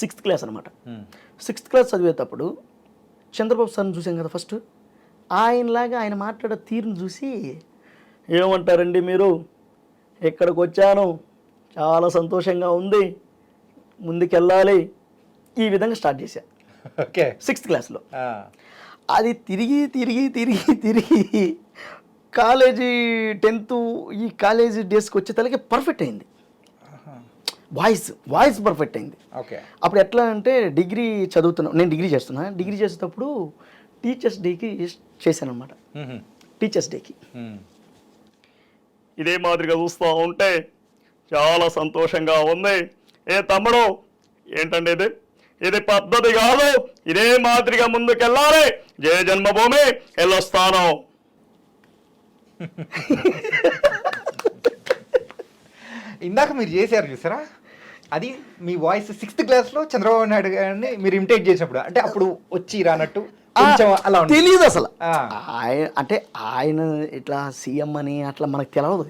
6th class అనమాట. 6th class చదివేటప్పుడు చంద్రబాబు సార్ని చూసాం కదా ఫస్ట్. ఆయనలాగా ఆయన మాట్లాడే తీరును చూసి ఏమంటారండి మీరు, ఇక్కడికి వచ్చాను, చాలా సంతోషంగా ఉంది, ముందుకెళ్ళాలి, ఈ విధంగా స్టార్ట్ చేశా. ఓకే. 6th క్లాస్లో అది తిరిగి తిరిగి తిరిగి తిరిగి కాలేజీ 10th ఈ కాలేజీ డేస్కి వచ్చేతలకి పర్ఫెక్ట్ అయింది. వాయిస్ పర్ఫెక్ట్ అయింది. ఓకే. అప్పుడు ఎట్లా అంటే డిగ్రీ చదువుతున్నాను, నేను డిగ్రీ చేస్తున్నా. డిగ్రీ చేసేటప్పుడు టీచర్స్ డేకి చేశాను అనమాట. టీచర్స్ డేకి ఇదే మాదిరిగా చూస్తూ ఉంటే చాలా సంతోషంగా ఉంది. ఏ తమ్ముడు, ఏంటండి ఇది, ఇది పద్ధతి కాదు, ఇదే మాదిరిగా ముందుకెళ్ళాలి, జయ జన్మభూమి వెళ్ళొస్తాను. ఇందాక మీరు చేశారు చూసారా, అది మీ వాయిస్ 6th క్లాస్లో చంద్రబాబు నాయుడు గారిని మీరు ఇమిటేట్ చేసినప్పుడు, అంటే అప్పుడు వచ్చి రానట్టు కొంచెం అలా తెలియదు అసలు. ఆ. ఆయన అంటే ఆయన ఇట్లా సీఎం అని అట్లా మనకు తెలియదు.